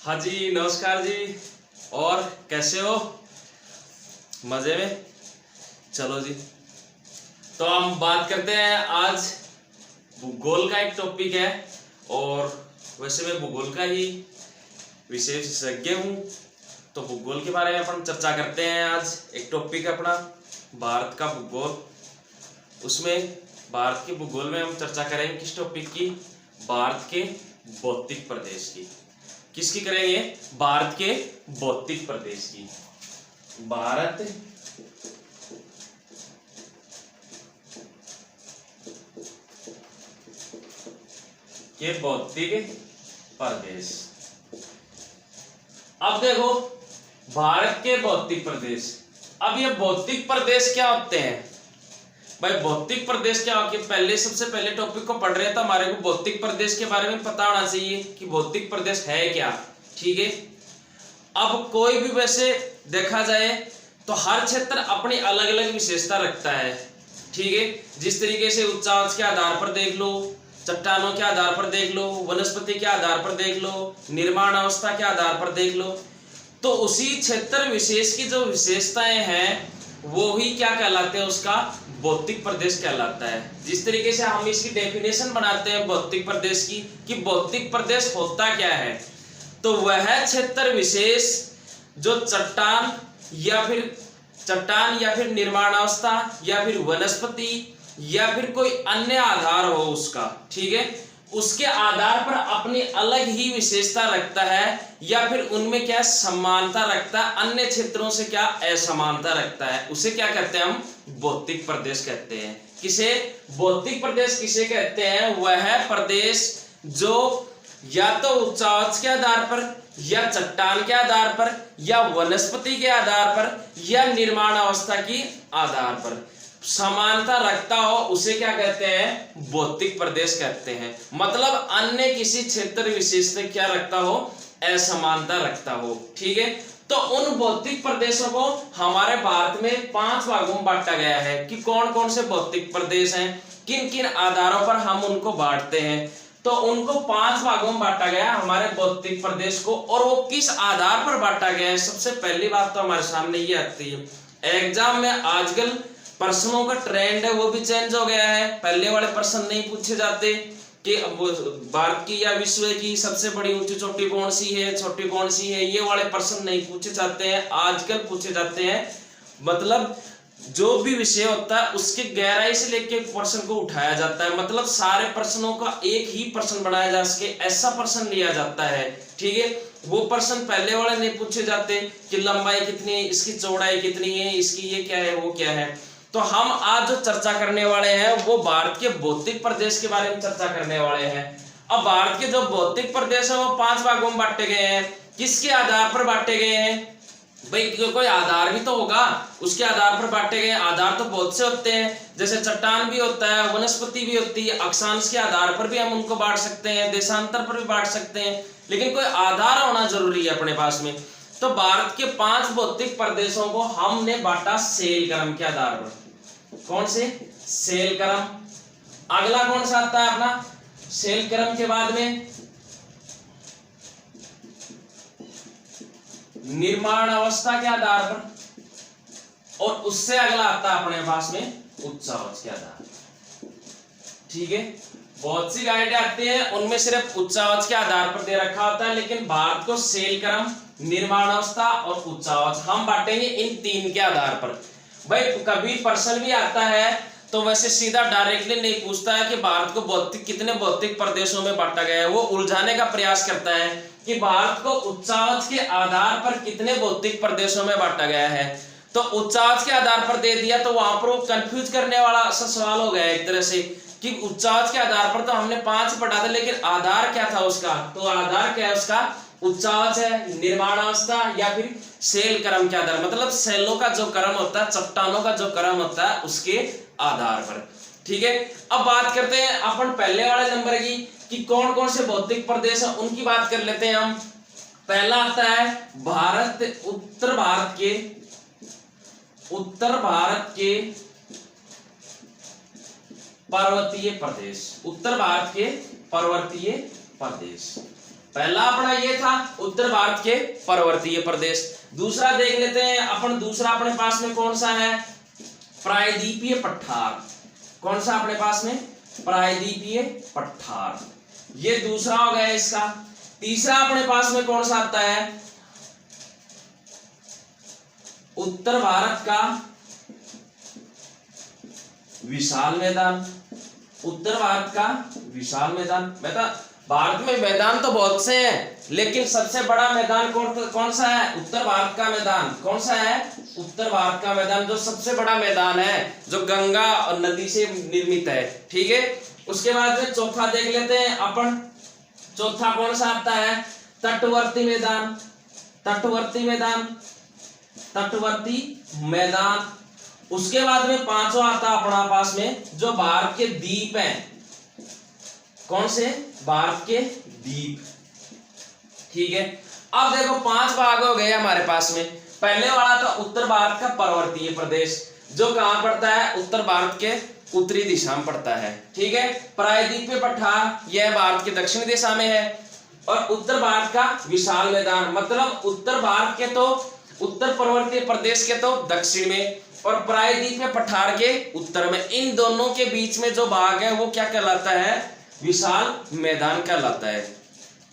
हाँ जी, नमस्कार जी। और कैसे हो? मजे में? चलो जी, तो हम बात करते हैं आज भूगोल का। एक टॉपिक है और वैसे मैं भूगोल का ही विषय विशेषज्ञ हूँ, तो भूगोल के बारे में अपन चर्चा करते हैं। आज एक टॉपिक है अपना भारत का भूगोल। उसमें भारत के भूगोल में हम चर्चा करेंगे किस टॉपिक की? भारत के भौतिक प्रदेश की। किसकी करेंगे? भारत के भौतिक प्रदेश की। भारत के भौतिक प्रदेश। अब देखो, भारत के भौतिक प्रदेश। अब ये भौतिक प्रदेश क्या होते हैं भाई? भौतिक प्रदेश क्या होते हैं? पहले सबसे पहले टॉपिक को पढ़ रहे हैं तो हमारे को भौतिक प्रदेश के बारे में पता होना चाहिए कि भौतिक प्रदेश है क्या। ठीक है। अब कोई भी वैसे देखा जाए तो हर क्षेत्र अपनी अलग अलग विशेषता रखता है। ठीक है। जिस तरीके से उच्चांश के आधार पर देख लो, चट्टानों के आधार पर देख लो, वनस्पति के आधार पर देख लो, निर्माण अवस्था के आधार पर देख लो, तो उसी क्षेत्र विशेष की जो विशेषताएं हैं वो ही क्या कहलाते हैं? उसका भौतिक प्रदेश कहलाता है। जिस तरीके से हम इसकी डेफिनेशन बनाते हैं भौतिक प्रदेश की कि भौतिक प्रदेश होता क्या है, तो वह क्षेत्र विशेष जो चट्टान या फिर निर्माण अवस्था या फिर वनस्पति या फिर कोई अन्य आधार हो उसका, ठीक है, उसके आधार पर अपनी अलग ही विशेषता रखता है या फिर उनमें क्या समानता रखता है, अन्य क्षेत्रों से क्या असमानता रखता है, उसे क्या कहते हैं? हम भौतिक प्रदेश कहते हैं। किसे भौतिक प्रदेश किसे कहते हैं? वह प्रदेश जो या तो उच्चांश के आधार पर या चट्टान के आधार पर या वनस्पति के आधार पर या निर्माण अवस्था की आधार पर समानता रखता हो, उसे क्या कहते हैं? भौतिक प्रदेश कहते हैं। मतलब अन्य किसी क्षेत्र विशेष में क्या रखता हो? असमानता रखता हो। ठीक है। तो उन भौतिक प्रदेशों को हमारे भारत में 5 भागों में बांटा गया है कि कौन कौन से भौतिक प्रदेश हैं, किन किन आधारों पर हम उनको बांटते हैं। तो उनको 5 भागों में बांटा गया हमारे भौतिक प्रदेश को। और वो किस आधार पर बांटा गया है? सबसे पहली बात तो हमारे सामने ये आती है, एग्जाम में आजकल प्रश्नों का ट्रेंड है वो भी चेंज हो गया है। पहले वाले प्रश्न नहीं पूछे जाते कि भारत की या विश्व की सबसे बड़ी ऊंची चोटी कौन सी है, छोटी कौन सी है, ये वाले प्रश्न नहीं पूछे जाते हैं। आजकल पूछे जाते हैं, मतलब जो भी विषय होता है उसके गहराई से लेके प्रश्न को उठाया जाता है। मतलब सारे प्रश्नों का एक ही प्रश्न बनाया जा सके ऐसा प्रश्न लिया जाता है। ठीक है। वो प्रश्न पहले वाले नहीं पूछे जाते कि लंबाई कितनी है, इसकी चौड़ाई कितनी है, इसकी ये क्या है, वो क्या है। तो हम आज जो चर्चा करने वाले हैं वो भारत के भौतिक प्रदेश के बारे में चर्चा करने वाले हैं। अब भारत के जो भौतिक प्रदेश है वो 5 भागों में बांटे गए हैं। किसके आधार पर बांटे गए हैं भाई? कोई आधार भी तो होगा, उसके आधार पर बांटे गए। आधार तो बहुत से होते हैं, जैसे चट्टान भी होता है, वनस्पति भी होती है, अक्षांश के आधार पर भी हम उनको बांट सकते हैं, देशांतर पर भी बांट सकते हैं, लेकिन कोई आधार होना जरूरी है अपने पास में। तो भारत के 5 भौतिक प्रदेशों को हमने बांटा सेल क्रम के आधार पर। कौन से? सेल क्रम। अगला कौन सा आता है अपना? सेल क्रम के बाद में निर्माण अवस्था के आधार पर, और उससे अगला आता है अपने पास में उच्चावच के आधार। ठीक है। बहुत सी गाइडें आती हैं, उनमें सिर्फ उच्चावच के आधार पर दे रखा होता है, लेकिन भारत को सेल क्रम, निर्माण अवस्था और उच्चावच हम बांटेंगे इन 3 के आधार पर। भाई कभी प्रश्न भी आता है तो वैसे सीधा डायरेक्टली नहीं पूछता है कि भारत को कितने भौतिक प्रदेशों में बांटा गया है। वो उलझाने का प्रयास करता है कि भारत को उच्चावच के आधार पर कितने भौतिक प्रदेशों में बांटा गया है। तो उच्चावच के आधार पर दे दिया तो वहां पर वो कंफ्यूज करने वाला सा सवाल हो गया एक तरह से कि उच्चावच के आधार पर तो हमने 5 पढ़ा था, लेकिन आधार क्या था उसका? तो आधार क्या है उसका? उच्चावच है, निर्माण अवस्था या फिर सेल क्रम के आधार, मतलब सेलों का जो क्रम होता है, चट्टानों का जो क्रम होता है उसके आधार पर। ठीक है। अब बात करते हैं अपन पहले वाले नंबर की कि कौन कौन से भौतिक प्रदेश है, उनकी बात कर लेते हैं हम। पहला आता है उत्तर भारत के पर्वतीय प्रदेश। उत्तर भारत के पर्वतीय प्रदेश। पहला अपना ये था उत्तर भारत के पर्वतीय प्रदेश। दूसरा देख लेते हैं अपन, दूसरा अपने पास में कौन सा है, प्रायद्वीपीय पठार। कौन सा अपने पास में, प्रायद्वीपीय पठार, ये दूसरा हो गया इसका। तीसरा अपने पास में कौन सा आता है, उत्तर भारत का विशाल मैदान। उत्तर भारत का विशाल मैदान, बेटा भारत में मैदान तो बहुत से हैं, लेकिन सबसे बड़ा मैदान कौन सा है, उत्तर भारत का मैदान। कौन सा है, उत्तर भारत का मैदान, जो सबसे बड़ा मैदान है, जो गंगा और नदी से निर्मित है। ठीक है, उसके बाद में चौथा देख लेते हैं अपन, चौथा कौन सा आता है, तटवर्ती मैदान। तटवर्ती मैदान, तटवर्ती मैदान। उसके बाद में पांचवा आता है अपना पास में, जो भारत के द्वीप हैं। कौन से, भारत के द्वीप। ठीक है, अब देखो 5 भाग हो गए हमारे पास में। पहले वाला था उत्तर भारत का पर्वतीय प्रदेश, जो कहां पड़ता है, उत्तर भारत के उत्तरी दिशा में पड़ता है। ठीक है, प्रायद्वीपीय पठार यह भारत के दक्षिणी दिशा में है, और उत्तर भारत का विशाल मैदान मतलब उत्तर भारत के तो उत्तर पर्वतीय प्रदेश के तो दक्षिण में, और प्रायद्वीपीय पठार के उत्तर में। इन दोनों के बीच में जो भाग है वो क्या कहलाता है, विशाल मैदान कहलाता है।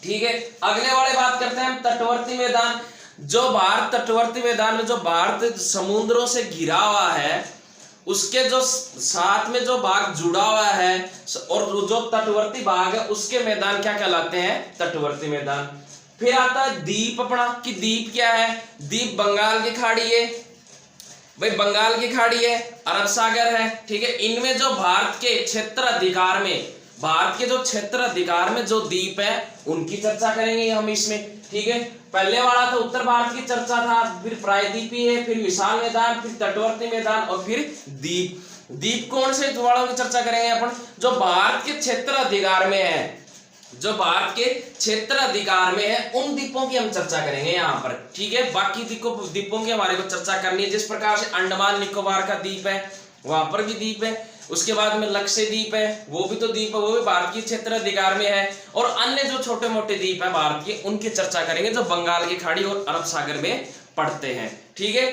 ठीक है, अगले वाले बात करते हैं हम तटवर्ती मैदान। जो भारत तटवर्ती मैदान में, जो भारत समुद्रों से घिरा हुआ है, उसके जो साथ में जो भाग जुड़ा हुआ है, और जो तटवर्ती भाग है उसके मैदान क्या कहलाते हैं, तटवर्ती मैदान। फिर आता है द्वीप अपना, कि द्वीप क्या है, द्वीप बंगाल की खाड़ी है, भाई बंगाल की खाड़ी है, अरब सागर है। ठीक है, इनमें जो भारत के क्षेत्र अधिकार में, भारत के जो क्षेत्र अधिकार में जो द्वीप है उनकी चर्चा करेंगे हम इसमें। ठीक है, पहले वाला तो उत्तर भारत की चर्चा था, फिर प्रायद्वीपीय है, फिर विशाल मैदान, फिर तटवर्ती मैदान, और फिर द्वीप। द्वीप कौन से वालों की चर्चा करेंगे अपन, जो भारत के क्षेत्र अधिकार में है, जो भारत के क्षेत्र अधिकार में है, उन द्वीपों की हम चर्चा करेंगे यहाँ पर। ठीक है, बाकी द्वीपों की हमारे को चर्चा करनी है। जिस प्रकार से अंडमान निकोबार का द्वीप है, वहां पर भी द्वीप है। उसके बाद में लक्षद्वीप है, वो भी तो द्वीप है, वो भी भारत की क्षेत्र अधिकार में है। और अन्य जो छोटे मोटे द्वीप है भारत के, उनकी चर्चा करेंगे, जो बंगाल की खाड़ी और अरब सागर में पड़ते हैं। ठीक है,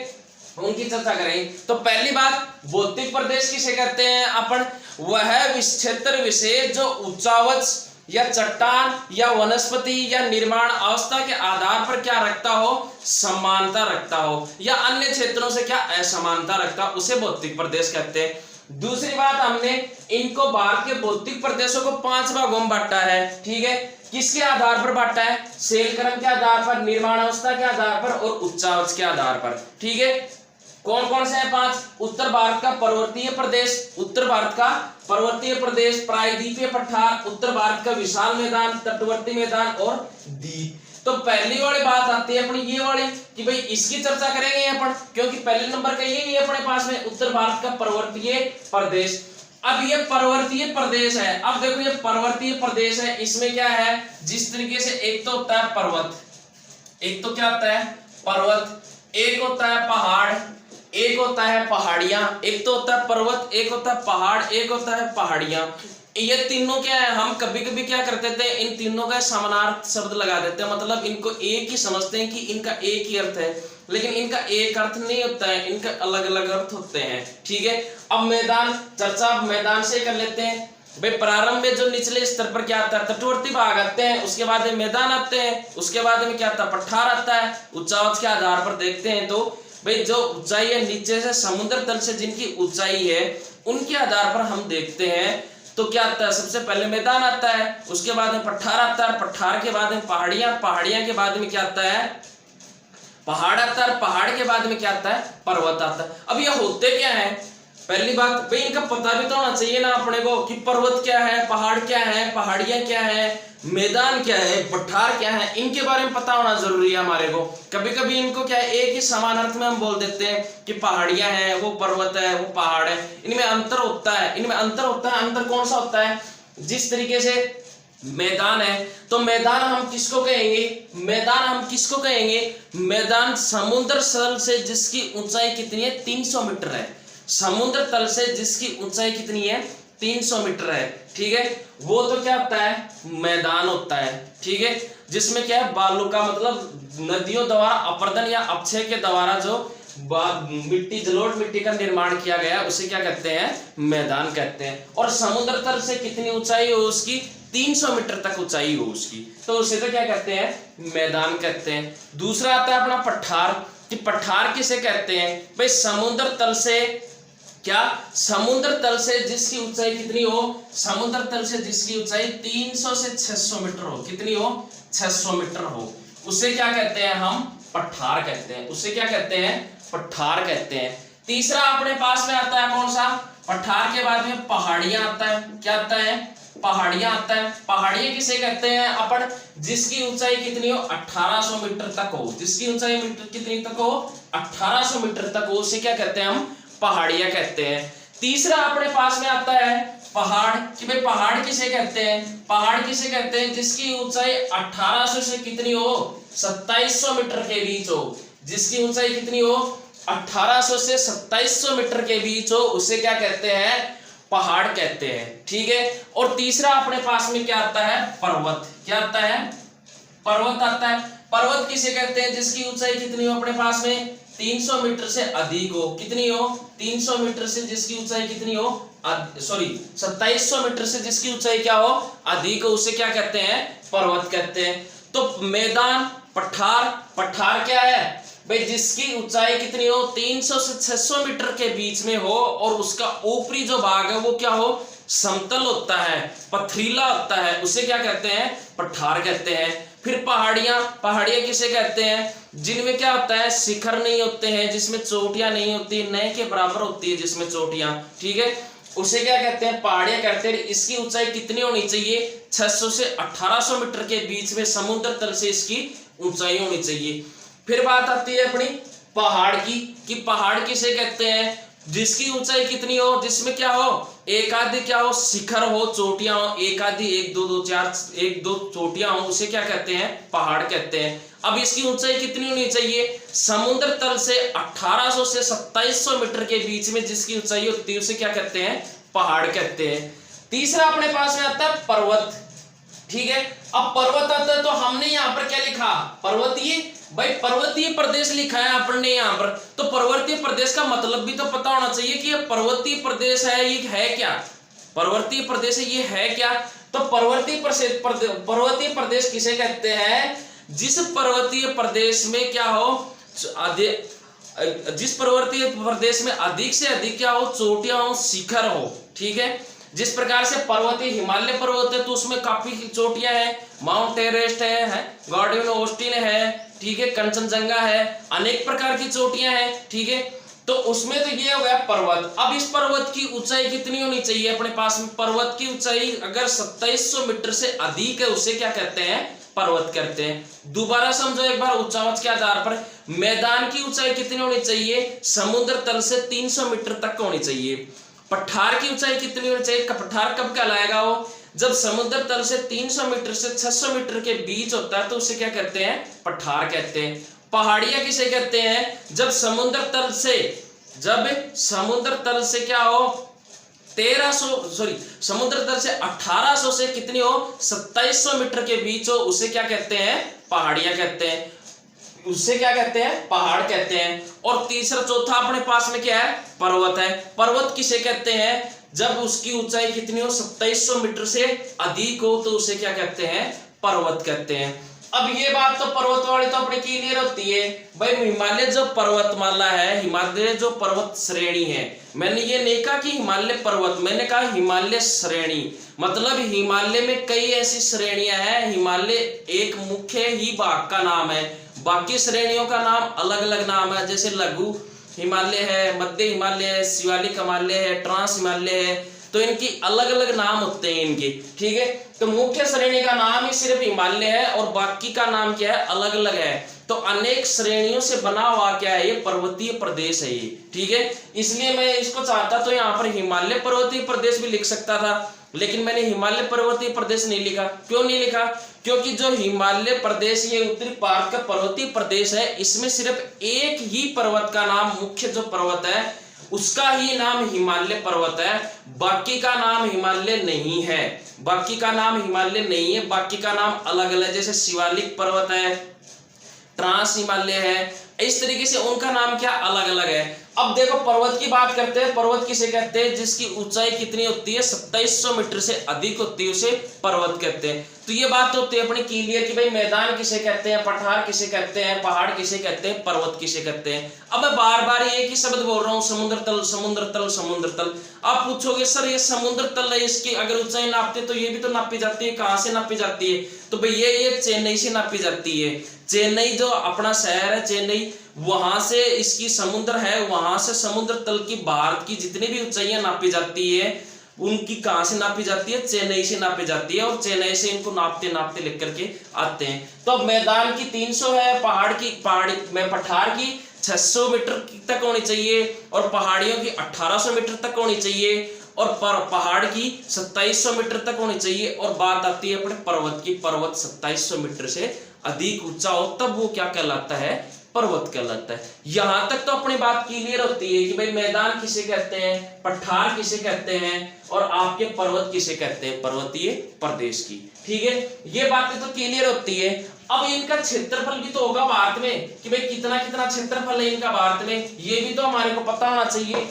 उनकी चर्चा करेंगे। तो पहली बात, भौतिक प्रदेश किसे कहते हैं अपन, वह क्षेत्र विशेष जो उच्चावच या चट्टान या वनस्पति या निर्माण अवस्था के आधार पर क्या रखता हो, समानता रखता हो, या अन्य क्षेत्रों से क्या असमानता रखता हो, उसे भौतिक प्रदेश कहते हैं। दूसरी बात, हमने इनको भारत के भौतिक प्रदेशों को 5 भागों में बांटा है। ठीक है, किसके आधार पर बांटा है, शैल क्रम के आधार पर, निर्माण अवस्था के आधार पर, और उच्चावच के आधार पर। ठीक है, कौन कौन से हैं 5, उत्तर भारत का पर्वतीय प्रदेश, उत्तर भारत का पर्वतीय प्रदेश, प्रायद्वीपीय पठार, उत्तर भारत का विशाल मैदान, तटवर्ती मैदान, और द्वीप। तो पहली वाली बात आती है अपनी ये वाली, कि भाई इसकी चर्चा करेंगे अपन, क्योंकि पहले नंबर का यही है अपने पास में, उत्तर भारत का पर्वतीय प्रदेश। अब ये पर्वतीय प्रदेश है, अब देखो ये पर्वतीय प्रदेश है, इसमें क्या है, जिस तरीके से एक तो होता है पर्वत, एक तो क्या होता है पर्वत, एक होता है पहाड़, एक होता है पहाड़ियां, एक तो होता है पर्वत, एक होता है पहाड़, एक होता है पहाड़ियां। ये तीनों क्या है, हम कभी कभी क्या करते थे, इन तीनों का समानार्थक शब्द लगा देते हैं, मतलब इनको एक ही समझते हैं कि इनका एक ही अर्थ है, लेकिन इनका एक अर्थ नहीं होता है, इनका अलग अलग अर्थ होते हैं। ठीक है, अब मैदान, चर्चा मैदान से कर लेते हैं। भाई प्रारंभ में जो निचले स्तर पर क्या आता है, तटवर्ती भाग आते हैं, उसके बाद में मैदान आते हैं, उसके बाद में क्या आता है, पठार आता है। उच्चावच के आधार पर देखते हैं तो भाई जो ऊंचाई है नीचे से समुद्र तल से जिनकी ऊंचाई है, उनके आधार पर हम देखते हैं तो क्या आता है, सबसे पहले मैदान आता है, उसके बाद में पठार आता है, पठार के बाद में पहाड़ियां, पहाड़ियां के बाद में क्या आता है, पहाड़ आता है, पहाड़ के बाद में क्या आता है, पर्वत आता है। अब ये होते क्या है, पहली बात भाई इनका पता भी तो होना चाहिए ना अपने को, कि पर्वत क्या है, पहाड़ क्या है, पहाड़ियां क्या है, मैदान क्या है, पठार क्या है, इनके बारे में पता होना जरूरी है हमारे को। कभी कभी इनको क्या है, एक ही समान अर्थ में हम बोल देते हैं कि पहाड़ियां हैं, वो पर्वत है, वो पहाड़ है, इनमें अंतर होता है, इनमें अंतर होता है। अंतर कौन सा होता है, जिस तरीके से मैदान है, तो मैदान हम किसको कहेंगे, मैदान हम किसको कहेंगे, मैदान समुद्र तल से जिसकी ऊंचाई कितनी है, 300 मीटर है, समुद्र तल से जिसकी ऊंचाई कितनी है, 300 मीटर है। ठीक है, वो तो क्या होता है, मैदान होता है। ठीक है, जिसमें क्या है, बालू का मतलब नदियों द्वारा अपर्दन या अपक्षय के द्वारा जो मिट्टी, जलोढ़ मिट्टी का निर्माण किया गया, उसे क्या कहते हैं, मैदान कहते हैं। और समुद्र तल से कितनी ऊंचाई हो उसकी, 300 मीटर तक ऊंचाई हो उसकी, तो उसे तो क्या कहते हैं, मैदान कहते हैं। दूसरा आता है अपना पठार, कि पठार किसे कहते हैं भाई, समुद्र तल से क्या, समुद्र तल से जिसकी ऊंचाई कितनी हो, समुद्र तल से जिसकी ऊंचाई 300 से 600 मीटर हो, कितनी हो, 600 मीटर हो, उसे क्या कहते हैं, हम पठार कहते हैं, उसे क्या कहते हैं, पठार कहते हैं। तीसरा अपने पास में आता है कौन सा, पठार के बाद में पहाड़ियां आता है, क्या आता है, पहाड़ियां आता है। पहाड़ियां किसे कहते हैं अपन, जिसकी ऊंचाई कितनी हो, 1800 मीटर तक हो, जिसकी ऊंचाई मीटर कितनी तक हो, 1800 मीटर तक हो, उसे क्या कहते हैं, हम पहाड़ियां कहते हैं। तीसरा अपने पास में आता है पहाड़, कि भाई पहाड़ किसे कहते हैं, पहाड़ किसे कहते हैं, जिसकी ऊंचाई 1800 से कितनी हो, 2700 मीटर के बीच हो, जिसकी ऊंचाई कितनी हो, 1800 से 2700 मीटर के बीच हो, उसे क्या कहते हैं, पहाड़ कहते हैं, ठीक है। और तीसरा अपने पास में क्या आता है, पर्वत, क्या आता है, पर्वत आता है। पर्वत किसे कहते हैं, जिसकी ऊंचाई कितनी हो अपने पास में, 300 मीटर से अधिक हो, कितनी हो, 300 मीटर से जिसकी ऊंचाई कितनी हो, सॉरी 2700 मीटर से जिसकी ऊंचाई क्या हो, अधिक हो, उसे क्या कहते हैं, पर्वत कहते हैं। तो मैदान, पठार, पठार क्या है भाई, जिसकी ऊंचाई कितनी हो, 300 से 600 मीटर के बीच में हो, और उसका ऊपरी जो भाग है वो क्या हो, समतल होता है, पथरीला होता है, उसे क्या कहते हैं, पठार कहते हैं। फिर पहाड़ियां, पहाड़ियां किसे कहते हैं, जिनमें क्या होता है, शिखर नहीं होते हैं, जिसमें चोटियां नहीं होती, नए के बराबर होती है जिसमें चोटियां, ठीक है, उसे क्या कहते हैं, पहाड़ियां कहते हैं। इसकी ऊंचाई कितनी होनी चाहिए, 600 से 1800 मीटर के बीच में समुद्र तल से इसकी ऊंचाई होनी चाहिए। फिर बात आती है अपनी पहाड़ की, कि पहाड़ किसे कहते हैं, जिसकी ऊंचाई कितनी हो, जिसमें क्या हो, एक आधी क्या हो, शिखर हो, चोटियां हो, एक आधी, एक दो दो चार, एक दो चोटियां हो, उसे क्या कहते हैं, पहाड़ कहते हैं। अब इसकी ऊंचाई कितनी होनी चाहिए, समुद्र तल से 1800 से 2700 मीटर के बीच में जिसकी ऊंचाई होती है, उसे क्या कहते हैं, पहाड़ कहते हैं। तीसरा अपने पास में आता है पर्वत, ठीक है। अब पर्वत आता है तो हमने यहाँ पर क्या लिखा, पर्वतीय, भाई पर्वतीय प्रदेश लिखा है अपन ने यहाँ पर, तो पर्वतीय प्रदेश का मतलब भी तो पता होना चाहिए कि ये पर्वतीय प्रदेश है, ये है क्या, पर्वतीय प्रदेश है, ये है क्या। तो पर्वतीय प्रदेश किसे कहते हैं, जिस पर्वतीय प्रदेश में क्या हो, जिस पर्वतीय प्रदेश में अधिक से अधिक क्या हो, चोटियां हो, शिखर हो, ठीक है। जिस प्रकार से पर्वतीय हिमालय पर्वत है तो उसमें काफी चोटियां हैं, माउंट एवरेस्ट है, गार्डन ऑस्टिन है, ठीक है, कंचनजंगा है, अनेक प्रकार की चोटियां हैं, ठीक है। तो उसमें तो ये हो गया पर्वत। अब इस पर्वत की ऊंचाई कितनी होनी चाहिए अपने पास में, पर्वत की ऊंचाई अगर 2700 मीटर से अधिक है, उसे क्या कहते हैं, पर्वत कहते हैं। दोबारा समझो एक बार उच्चावच के आधार पर, मैदान की ऊंचाई कितनी होनी चाहिए, समुद्र तल से 300 मीटर तक होनी चाहिए। पठार की ऊंचाई कितनी होनी चाहिए, पठार कब कहलाएगा वो, जब समुद्र तल से 300 मीटर से 600 मीटर के बीच होता है, तो उसे क्या कहते हैं, पठार कहते हैं। पहाड़ियां किसे कहते हैं, जब समुद्र तल से क्या हो, 1800 से कितनी हो, 2700 मीटर के बीच हो, उसे क्या कहते हैं, पहाड़ियां कहते हैं, उससे क्या कहते हैं, पहाड़ कहते हैं। और तीसरा चौथा अपने पास में क्या है, पर्वत है। पर्वत किसे कहते हैं, जब उसकी ऊंचाई कितनी हो, 2700 मीटर से अधिक हो, तो उसे क्या कहते हैं, पर्वत कहते हैं। अब ये बात तो पर्वत वाली तो अपने क्लियर होती है भाई, हिमालय जो पर्वतमाला है, हिमालय जो पर्वत श्रेणी है, मैंने ये नहीं कहा कि हिमालय पर्वत, मैंने कहा हिमालय श्रेणी, मतलब हिमालय में कई ऐसी श्रेणियां हैं, हिमालय एक मुख्य ही भाग का नाम है, बाकी श्रेणियों का नाम अलग अलग नाम है, जैसे लघु हिमालय है, मध्य हिमालय है, शिवालिक हिमालय है, ट्रांस हिमालय है, तो इनकी अलग अलग नाम होते हैं इनके, ठीक है। तो मुख्य श्रेणी का नाम ही सिर्फ हिमालय है और बाकी का नाम क्या है, अलग अलग है। तो अनेक श्रेणियों से बना हुआ क्या है, ये पर्वतीय प्रदेश है ये, ठीक है। इसलिए मैं इसको चाहता तो यहाँ पर हिमालय पर्वतीय प्रदेश भी लिख सकता था, लेकिन मैंने हिमालय पर्वतीय प्रदेश नहीं लिखा। क्यों नहीं लिखा, क्योंकि जो हिमालय प्रदेश ये उत्तरी भारत का पर्वतीय प्रदेश है, इसमें सिर्फ एक ही पर्वत का नाम, मुख्य जो पर्वत है उसका ही नाम हिमालय पर्वत है, बाकी का नाम हिमालय नहीं है। बाकी का नाम हिमालय नहीं है, बाकी का नाम अलग अलग, जैसे शिवालिक पर्वत है, ट्रांस हिमालय है, इस तरीके से उनका नाम क्या अलग अलग है। अब देखो पर्वत की बात करते हैं। पर्वत किसे कहते हैं? जिसकी ऊंचाई कितनी होती है? 2700 मीटर से अधिक होती है, उसे पर्वत कहते हैं। तो ये बात होती है अपनी क्लियर कि भाई मैदान किसे कहते हैं, पठार किसे कहते हैं, पहाड़ किसे कहते हैं, पर्वत किसे कहते हैं। अब मैं बार बार एक ही शब्द बोल रहा हूँ, समुद्र तल, समुद्र तल, समुद्र तल। आप पूछोगे सर ये समुद्र तल है, इसकी अगर ऊंचाई नापते तो ये भी तो नापी जाती है, कहाँ से नापी जाती है? तो भाई ये चेन्नई से नापी जाती है। चेन्नई जो अपना शहर है चेन्नई, वहां से इसकी समुद्र है, वहां से समुद्र तल की भारत की जितनी भी ऊंचाइयां नापी जाती है, उनकी कहां से नापी जाती है? चेन्नई से नापी जाती है। और चेन्नई से इनको नापते नापते लिख करके आते हैं। तो अब मैदान की 300 है, पहाड़ी में पठार की 600 मीटर तक होनी चाहिए, और पहाड़ियों की 1800 मीटर तक होनी चाहिए, और पहाड़ की 2700 मीटर तक होनी चाहिए। और बात आती है अपने पर्वत की, पर्वत 2700 मीटर से अधिक ऊंचा हो तब वो क्या कहलाता है? पर्वत कहलाता है। यहां तक तो अपनी बात क्लियर होती है कि भाई मैदान किसे कहते हैं, पठार किसे कहते हैं, और आपके पर्वत किसे कहते हैं, पर्वतीय प्रदेश की। ठीक है, ये बातें तो क्लियर होती है। अब इनका क्षेत्रफल भी तो होगा भारत में कि भाई कितना कितना क्षेत्रफल है इनका भारत में, ये भी तो हमारे को पता होना चाहिए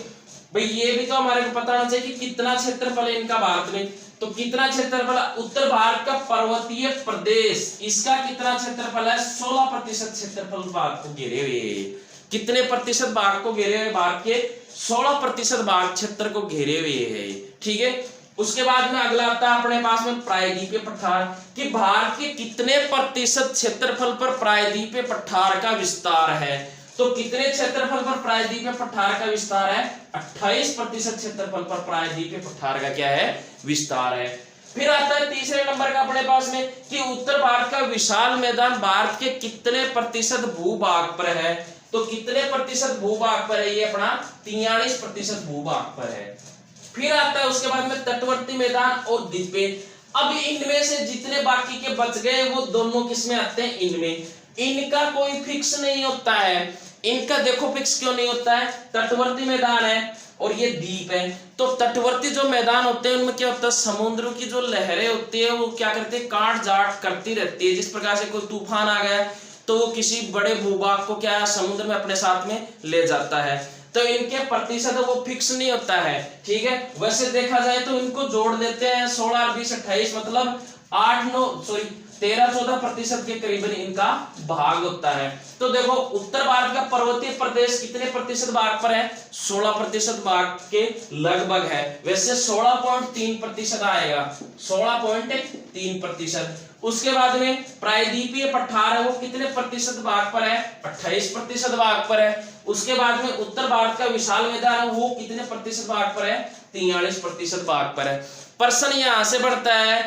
भाई, ये भी तो हमारे को पता होना चाहिए कि कितना क्षेत्रफल है इनका भारत में। तो कितना क्षेत्रफल? उत्तर भारत का पर्वतीय प्रदेश, इसका कितना क्षेत्रफल है? 16% क्षेत्रफल भाग को घेरे हुए है। कितने प्रतिशत भाग को घेरे हुए? भारत के 16% भाग क्षेत्र को घेरे हुए है। ठीक है, उसके बाद में अगला आता है अपने पास में प्रायद्वीपीय पठार, कि भारत के कितने प्रतिशत क्षेत्रफल पर प्रायद्वीपीय पठार का विस्तार है। तो कितने क्षेत्रफल पर प्रायद्वीपीय पठार का विस्तार है? 28% क्षेत्रफल पर प्रायद्वीपीय पठार का क्या है? विस्तार है। फिर आता है तीसरे नंबर का अपने पास में कि उत्तर भारत का विशाल मैदान भारत के कितने प्रतिशत भूभाग पर है। तो कितने प्रतिशत भूभाग पर है? ये अपना 43% भूभाग पर है। फिर आता है उसके बाद में तटवर्ती मैदान और द्वीपें। अब इनमें से जितने बाकी के बच गए वो दोनों किसमें आते हैं? इनमें। इनका कोई फिक्स नहीं होता है। इनका देखो फिक्स क्यों नहीं होता है? तटवर्ती मैदान है और ये द्वीप है। तो तटवर्ती जो मैदान होते हैं उनमें क्या होता है? समुद्र की जो लहरें होती है वो क्या करते हैं? काट जाट करती रहती है। जिस प्रकार से कोई तूफान आ गया तो वो किसी बड़े भूभाग को क्या है? समुद्र में अपने साथ में ले जाता है। तो इनके प्रतिशत वो फिक्स नहीं होता है। ठीक है, वैसे देखा जाए तो इनको जोड़ देते हैं 16 और 20 28, मतलब 13-14% के करीबन इनका भाग होता है। तो देखो उत्तर भारत का पर्वतीय प्रदेश कितने प्रतिशत भाग पर है? 16% भाग के लगभग है। वैसे 16.3% आएगा, 16.3%। उसके बाद में प्रायद्वीपीय पठार है वो कितने प्रतिशत भाग पर है? 28% भाग पर है। उसके बाद में उत्तर भारत का विशाल मैदान है वो कितने प्रतिशत भाग पर है? 43% भाग पर है। प्रश्न यहां से बढ़ता है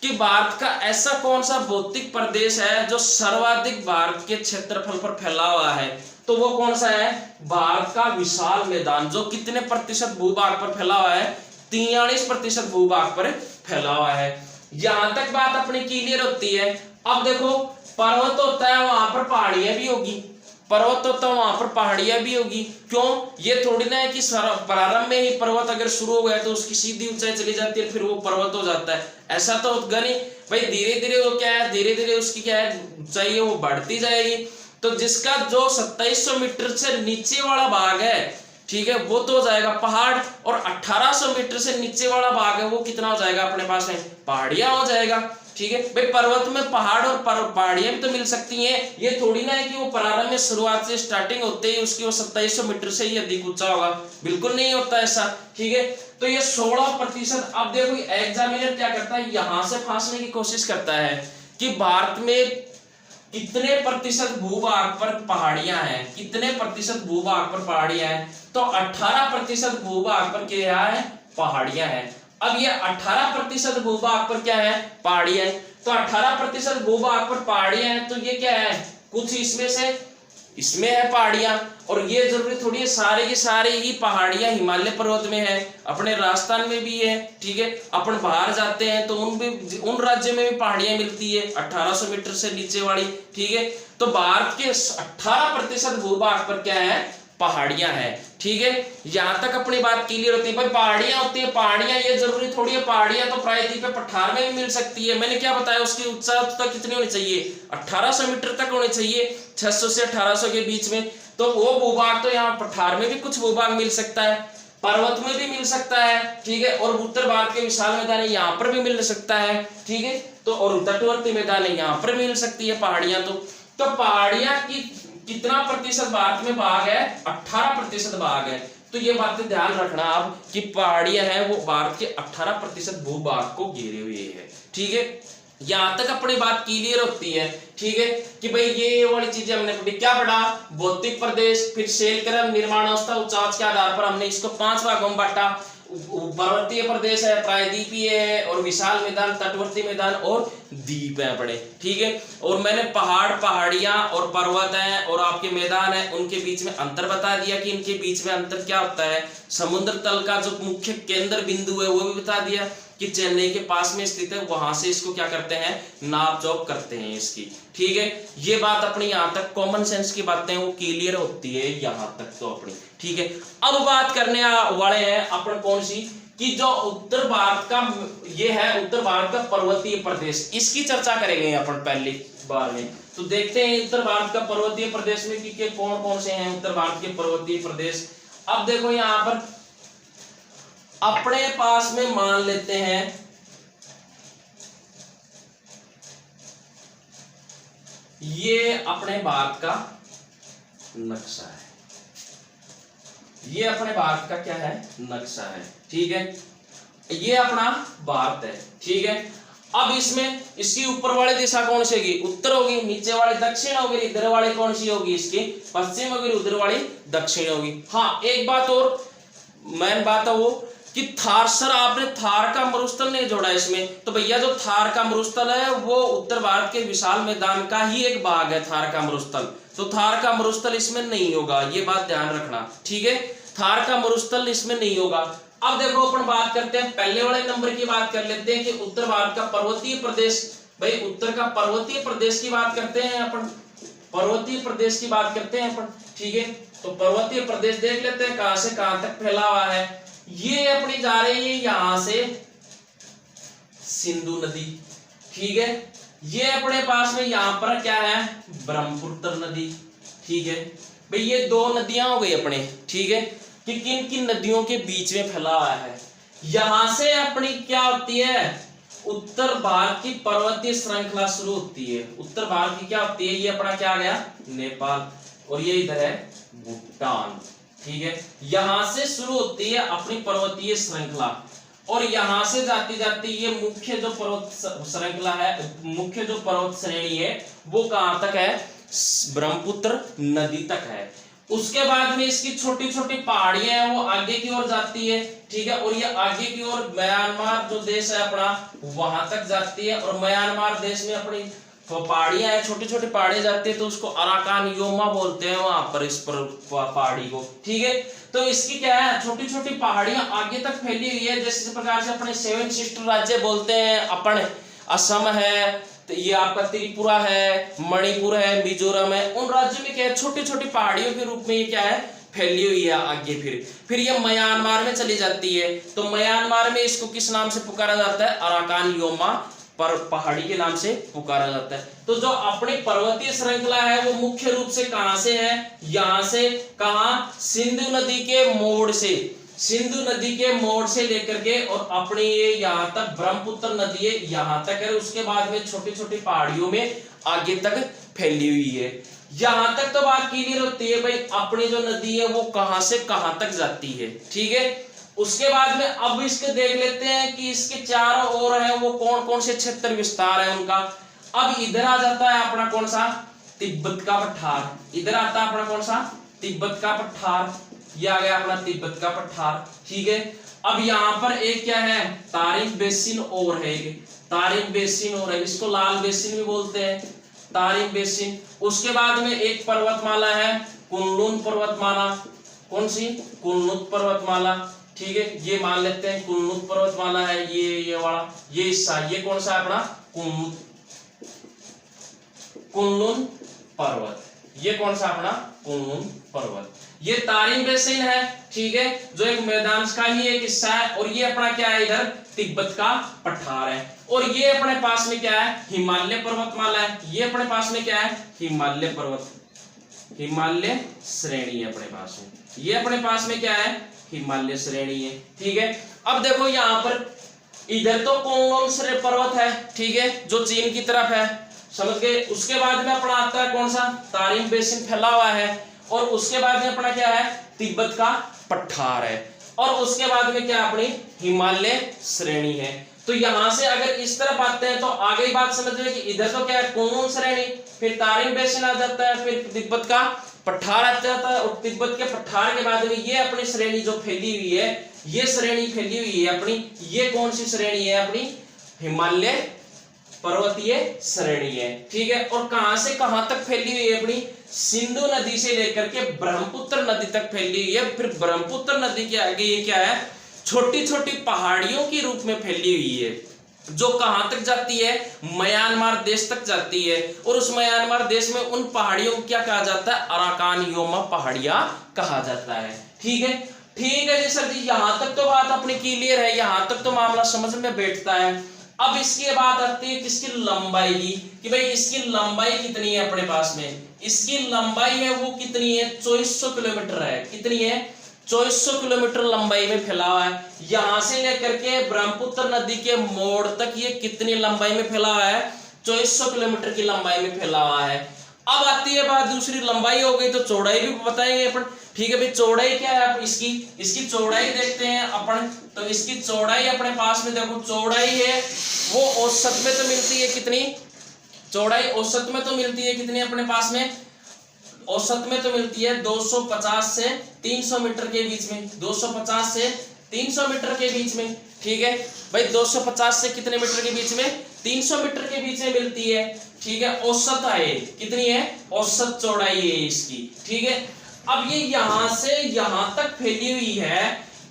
कि भारत का ऐसा कौन सा भौतिक प्रदेश है जो सर्वाधिक भारत के क्षेत्रफल पर फैला हुआ है? तो वो कौन सा है? भारत का विशाल मैदान, जो कितने प्रतिशत भूभाग पर फैला हुआ है? 43% भूभाग पर फैला हुआ है। यहां तक बात अपनी क्लियर होती है। अब देखो पर्वत होता है वहां पर पहाड़ियां भी होगी, पर्वत होता है वहां पर पहाड़ियां भी होगी। क्यों? ये थोड़ी ना है कि प्रारंभ में ही पर्वत अगर शुरू हो गया तो उसकी सीधी ऊंचाई चली जाती है फिर वो पर्वत हो जाता है, ऐसा तो होगा नहीं भाई। धीरे धीरे वो क्या है? धीरे धीरे उसकी क्या है? ऊंचाई है वो बढ़ती जाएगी। तो जिसका जो 2700 मीटर से नीचे वाला भाग है, ठीक है, वो तो हो जाएगा पहाड़, और 1800 मीटर से नीचे वाला भाग है वो कितना हो जाएगा अपने पास में? पहाड़ियां हो जाएगा। ठीक है भाई, पर्वत में पहाड़ और पहाड़ियां भी तो मिल सकती हैं। ये थोड़ी ना है कि वो प्रारंभ में शुरुआत से स्टार्टिंग होते ही उसकी वो 2700 मीटर से ही अधिक ऊंचा होगा, बिल्कुल नहीं होता ऐसा। ठीक है, तो ये 16%। अब देखो एग्जामिनर क्या करता है? यहां से फांसने की कोशिश करता है कि भारत में कितने प्रतिशत भूभाग पर पहाड़ियां हैं, कितने प्रतिशत भूभाग पर पहाड़ियां हैं। तो 18% भूभाग पर क्या है? पहाड़ियां हैं। अब ये 18% भूभाग पर क्या है? पहाड़ियां हैं। तो 18% भूभाग पर पहाड़ियां हैं, तो ये क्या है? कुछ इसमें है पहाड़ियां, और ये जरूरी थोड़ी है सारे की सारे ही पहाड़ियां हिमालय पर्वत में है, अपने राजस्थान में भी है। ठीक है, अपन बाहर जाते हैं तो उन राज्यों में भी पहाड़ियां मिलती है 1800 मीटर से नीचे वाली। ठीक है, तो भारत के 18% भूभाग पर क्या है? पहाड़ियां हैं। ठीक है, यहां तक अपनी बात क्लियर होती है। भाई पहाड़ियां होती है, पहाड़ियां ये जरूरी थोड़ी है, पहाड़ियां तो प्रायद्वीप पे पठार में भी मिल सकती है। मैंने क्या बताया, उसकी उच्चता कितनी होनी चाहिए, 1800 मीटर तक होनी चाहिए, 600 से 1800 के बीच में। तो वो भूभाग तो यहाँ पठार में भी कुछ भूभाग मिल सकता है, पर्वत में भी मिल सकता है। ठीक है, और उत्तर भारत के विशाल मैदान है यहाँ पर भी मिल सकता है। ठीक है, तो और तटवर्ती मैदान है यहाँ पर मिल सकती है पहाड़ियां। तो पहाड़ियां की कितना प्रतिशत भारत में भाग है, 18% भाग है। तो ये बातें ध्यान रखना आप कि पहाड़ियां हैं वो भारत के 18% भूभाग को घेरे हुए है। ठीक है, यहां तक अपनी बात क्लियर होती है। ठीक है, कि भाई ये वाली चीजें हमने पढ़ी, क्या पढ़ा, भौतिक प्रदेश, फिर शैलक्रम, निर्माणावस्था, उच्चांश के आधार पर हमने इसको 5 भागों में बांटा। पर्वतीय प्रदेश है, प्रायद्वीपीय है, और विशाल मैदान, तटवर्ती मैदान और द्वीप है पड़े। ठीक है, और मैंने पहाड़, पहाड़ियां और पर्वत हैं और आपके मैदान है, उनके बीच में अंतर बता दिया कि इनके बीच में अंतर क्या होता है। समुद्र तल का जो मुख्य केंद्र बिंदु है वो भी बता दिया कि चेन्नई के पास में स्थित है, वहां से इसको क्या करते हैं, नाप जोख करते हैं इसकी। ठीक है, ये बात अपनी यहाँ तक कॉमन सेंस की बातें वो क्लियर होती है यहाँ तक तो अपनी। ठीक है, अब बात करने वाले हैं अपन कौन सी, कि जो उत्तर भारत का ये है, उत्तर भारत का पर्वतीय प्रदेश, इसकी चर्चा करेंगे अपन पहली बार में। तो देखते हैं उत्तर भारत का पर्वतीय प्रदेश में कि कौन कौन से हैं उत्तर भारत के पर्वतीय प्रदेश। अब देखो यहाँ पर अपने पास में मान लेते हैं ये अपने भारत का नक्शा है, ये अपने भारत का क्या है, नक्शा है। ठीक है, ये अपना भारत है। ठीक है, अब इसमें इसकी ऊपर वाली दिशा कौन सी होगी, उत्तर होगी, नीचे वाली दक्षिण होगी, इधर वाली कौन सी होगी, इसकी पश्चिम होगी, उधर वाली दक्षिण होगी। हाँ, एक बात और मेन बात है वो कि थार, सर आपने थार का मरुस्थल नहीं जोड़ा इसमें, तो भैया जो थार का मरुस्थल है वो उत्तर भारत के विशाल मैदान का ही एक भाग है, थार का मरुस्थल। तो थार का मरुस्थल इसमें नहीं होगा, ये बात ध्यान रखना। ठीक है, थार का मरुस्थल इसमें नहीं होगा। अब देखो अपन बात करते हैं, पहले वाले नंबर की बात कर लेते हैं कि उत्तर भारत का पर्वतीय प्रदेश। भाई उत्तर का पर्वतीय प्रदेश की बात करते हैं अपन, पर्वतीय प्रदेश की बात करते हैं अपन। ठीक है, तो पर्वतीय प्रदेश देख लेते हैं कहां से कहां तक फैला हुआ है। ये अपनी जा रही है यहां से सिंधु नदी। ठीक है, ये अपने पास में यहां पर क्या है, ब्रह्मपुत्र नदी। ठीक है, भाई ये दो नदियां हो गई अपने। ठीक है, कि किन किन नदियों के बीच में फैला हुआ है। यहां से अपनी क्या होती है, उत्तर भारत की पर्वतीय श्रृंखला शुरू होती है। उत्तर भारत की क्या होती है, ये अपना क्या आ गया, नेपाल, और ये इधर है भूटान। ठीक है, यहां से शुरू होती है अपनी पर्वतीय श्रृंखला, और यहां से जाती जाती ये मुख्य जो पर्वत श्रृंखला है, मुख्य जो पर्वत श्रेणी है वो कहां तक है, ब्रह्मपुत्र नदी तक है। उसके बाद में इसकी छोटी छोटी पहाड़ियां हैं वो आगे की ओर जाती है। ठीक है, और ये आगे की ओर म्यांमार जो देश है अपना वहां तक जाती है, और म्यांमार देश में अपनी तो पहाड़ियां हैं, छोटी छोटी पहाड़ियां जाती है, तो उसको अराकान योमा बोलते हैं वहां पर इस पर पहाड़ी को। ठीक है, तो इसकी क्या है, छोटी छोटी पहाड़ियां आगे तक फैली हुई है। जैसे प्रकार से अपने 7 सिस्टर राज्य बोलते हैं अपन, असम है, तो ये आपका त्रिपुरा है, मणिपुर है, मिजोरम है, उन राज्यों में क्या है, छोटी छोटी पहाड़ियों के रूप में ये क्या है, फैली हुई है आगे। फिर ये म्यांमार में चली जाती है, तो म्यांमार में इसको किस नाम से पुकारा जाता है, अराकान योमा पर पहाड़ी के नाम से पुकारा जाता है। तो जो अपनी पर्वतीय श्रृंखला है वो मुख्य रूप से कहां से है, यहां से कहां, सिंधु नदी के मोड़ से, सिंधु नदी के मोड़ से लेकर के और अपनी ये यहाँ तक ब्रह्मपुत्र नदी है यहाँ तक है। उसके बाद में छोटी छोटी पहाड़ियों में आगे तक फैली हुई है। यहां तक तो बात क्लियर होती है भाई, अपनी जो नदी है वो कहां से कहां तक जाती है। ठीक है, उसके बाद में अब इसके देख लेते हैं कि इसके चारों ओर है वो कौन कौन से क्षेत्र विस्तार है उनका। अब इधर आ जाता है अपना कौन सा, तिब्बत का पठार। इधर आता है अपना कौन सा, तिब्बत का पठार, ये आ गया अपना तिब्बत का पठार। ठीक है, अब यहाँ पर एक क्या है, तारिक बेसिन और है, तारिक बेसिन और है, इसको लाल बेसिन भी बोलते हैं, तारिक बेसिन। उसके बाद में एक पर्वतमाला है, कुनलुन पर्वतमाला। कौन सी, कुनलुन पर्वतमाला। ठीक है, ये मान लेते हैं कुनलुन पर्वतमाला है, ये वाला, ये हिस्सा, ये कौन सा है अपना, कुनलुन पर्वत, ये कौन सा अपना कुनलुन पर्वत। ये तारिम बेसिन है, ठीक है, जो एक मैदान का ही एक हिस्सा है। और ये अपना क्या है, इधर तिब्बत का पठार है। और ये अपने पास में क्या है, हिमालय पर्वतमाला है। ये अपने पास में क्या है, हिमालय पर्वत, हिमालय श्रेणी है अपने पास में। ये अपने पास में क्या है, हिमालय श्रेणी है, ठीक है। अब देखो यहाँ पर इधर तो कुनलुन पर्वत है, ठीक है, जो चीन की तरफ है, समझ गए। उसके बाद में अपना आता है कौन सा, तारिम बेसिन फैला हुआ है। और उसके बाद में अपना क्या है, तिब्बत का पठार है। और उसके बाद में क्या अपनी हिमालय श्रेणी है। तो यहां से अगर इस तरफ आते हैं तो आगे ही बात समझ रहे कि इधर तो क्या है, कुनलुन श्रेणी, फिर तारिम बेसिन आ जाता है, फिर तिब्बत का पठार आ जाता है। और तिब्बत के पठार के बाद में ये अपनी श्रेणी जो फैली हुई है, ये श्रेणी फैली हुई है अपनी, ये कौन सी श्रेणी है, अपनी हिमालय पर्वतीय श्रेणी है, ठीक है। और कहां से कहां तक फैली हुई है, अपनी सिंधु नदी से लेकर के ब्रह्मपुत्र नदी तक फैली हुई है। फिर ब्रह्मपुत्र नदी के आगे ये क्या है, छोटी छोटी पहाड़ियों के रूप में फैली हुई है, जो कहां तक जाती है, म्यांमार देश तक जाती है। और उस म्यांमार देश में उन पहाड़ियों को क्या कहा जाता है, अराकान योमा पहाड़ियां कहा जाता है, ठीक है। ठीक है जी सर जी, यहां तक तो बात अपनी क्लियर है, यहां तक तो मामला समझ में बैठता है। अब इसकी बात आती है किसकी, लंबाई की, कि भाई इसकी लंबाई कितनी है अपने पास में। इसकी लंबाई है वो कितनी है, 2400 किलोमीटर है। कितनी है, 2400 किलोमीटर लंबाई में फैला हुआ है। यहां से लेकर के ब्रह्मपुत्र नदी के मोड़ तक ये कितनी लंबाई में फैला हुआ है, 2400 किलोमीटर की लंबाई में फैला हुआ है। अब आती है बात दूसरी, लंबाई हो गई तो चौड़ाई भी बताएंगे अपन, ठीक है भाई। चौड़ाई क्या है, आप इसकी चौड़ाई देखते हैं अपन। तो इसकी चौड़ाई अपने पास में देखो, चौड़ाई है वो औसत में तो मिलती है कितनी, चौड़ाई औसत में तो मिलती है कितनी अपने पास में, औसत में तो मिलती है 250 से 300 मीटर के बीच में, 250 से 300 मीटर के बीच में, ठीक है भाई। 250 से कितने मीटर के बीच में, 300 मीटर के बीच में मिलती है, ठीक है। औसत है कितनी है, औसत चौड़ाई है इसकी, ठीक है। अब ये यहां से यहां तक फैली हुई है,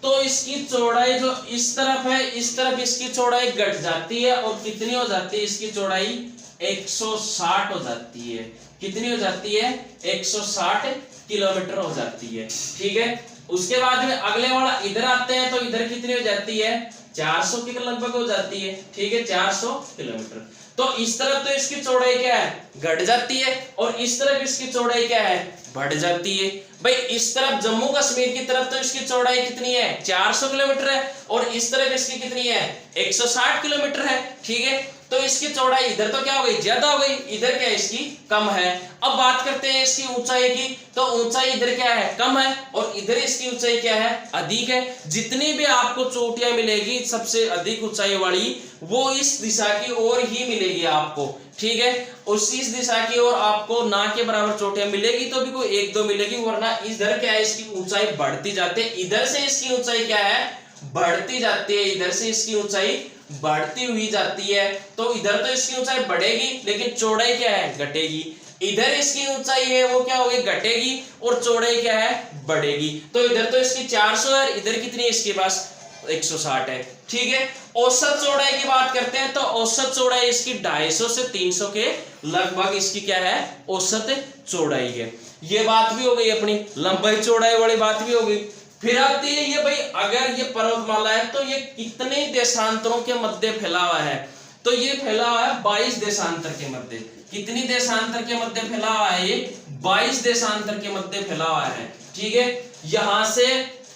तो इसकी चौड़ाई जो इस तरफ है, इस तरफ इसकी चौड़ाई घट जाती है। और कितनी हो जाती है इसकी चौड़ाई, 160 हो जाती है। कितनी हो जाती है, 160 किलोमीटर हो जाती है, ठीक है। उसके बाद में अगले वाला इधर आते हैं, तो इधर कितनी हो जाती है, 400 के लगभग हो जाती है, ठीक है, 400 किलोमीटर। तो इस तरफ तो इसकी चौड़ाई क्या है, घट जाती है। और इस तरफ इसकी चौड़ाई क्या है, बढ़ जाती है। भाई इस तरफ जम्मू कश्मीर की तरफ तो इसकी चौड़ाई कितनी है, 400 किलोमीटर है। और इस तरफ इसकी कितनी है, 160 किलोमीटर है, ठीक है। तो इसकी चौड़ाई इधर तो क्या हो गई, ज्यादा हो गई, इधर क्या है इसकी कम है। अब बात करते हैं इसकी ऊंचाई की, तो ऊंचाई इधर क्या है, कम है। और इधर इसकी ऊंचाई क्या है, अधिक है। जितनी भी आपको चोटियां मिलेगी सबसे अधिक ऊंचाई वाली, वो इस दिशा की ओर ही मिलेगी आपको, ठीक है। उस इस दिशा की ओर आपको ना के बराबर चोटियां मिलेगी तो भी कोई एक दो मिलेगी, वरना इधर क्या है इसकी ऊंचाई बढ़ती जाती है। इधर से इसकी ऊंचाई क्या है, बढ़ती जाती है, इधर से इसकी ऊंचाई बढ़ती हुई जाती है। तो इधर तो इसकी ऊंचाई बढ़ेगी, लेकिन चौड़ाई क्या है, घटेगी। इधर इसकी ऊंचाई है वो क्या होगी, घटेगी। और चौड़ाई क्या है, बढ़ेगी। तो इधर तो इसकी 400 है, इधर कितनी है इसके पास, 160 है, ठीक है। औसत चौड़ाई की बात करते हैं, तो औसत चौड़ाई इसकी 250 से 300 के लगभग इसकी क्या है, औसत चौड़ाई है। ये बात भी हो गई अपनी, लंबाई चौड़ाई वाली बात भी हो गई। फिर आती है ये भाई, अगर ये पर्वतमाला है तो ये कितने देशांतरों के मध्य फैला हुआ है, तो ये फैला हुआ है 22 देशांतर के मध्य। कितनी देशांतर के मध्य फैला हुआ है, ये 22 देशांतर के मध्य फैला हुआ है, ठीक है। यहां से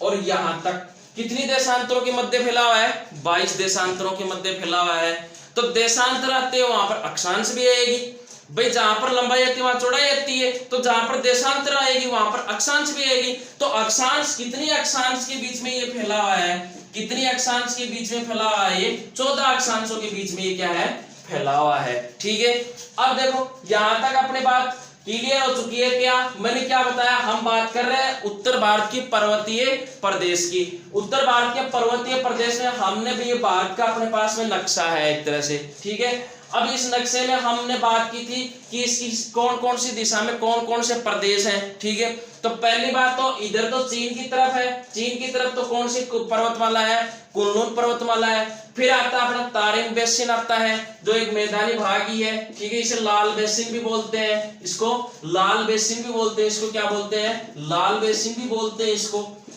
और यहां तक कितनी देशांतरों के मध्य फैला हुआ है, 22 देशांतरों के मध्य फैला हुआ है। तो देशांतर आते हैं वहां पर अक्षांश भी आएगी भाई, जहां पर लंबाई आती है वहां चौड़ाई आती है। तो जहां पर देशांतर आएगी वहां पर अक्षांश भी आएगी। तो अक्षांश, कितनी अक्षांश के बीच में ये फैला हुआ है, कितनी अक्षांश के बीच में फैला हुआ है, ये 14 अक्षांशों के बीच में ये क्या है, फैला हुआ है, ठीक है। अब देखो यहां तक अपने बात क्लियर हो चुकी है। क्या मैंने क्या बताया, हम बात कर रहे हैं उत्तर भारत की पर्वतीय प्रदेश की। उत्तर भारत के पर्वतीय प्रदेश में हमने भी ये भारत का अपने पास में नक्शा है एक तरह से, ठीक है। अब इस नक्शे में हमने बात की थी कि इसकी कौन कौन सी दिशा में कौन कौन से प्रदेश हैं, ठीक है। तो पहली बात तो इधर तो चीन की तरफ है, चीन की तरफ तो कौन सी पर्वतमाला है, कुनलुन पर्वतमाला है। फिर आता है अपना तारिम बेसिन आता है, जो एक मैदानी भाग ही है, ठीक है। इसे लाल बेसिन भी बोलते हैं, इसको लाल बेसिन भी बोलते हैं, इसको क्या बोलते हैं, लाल बेसिन भी बोलते हैं,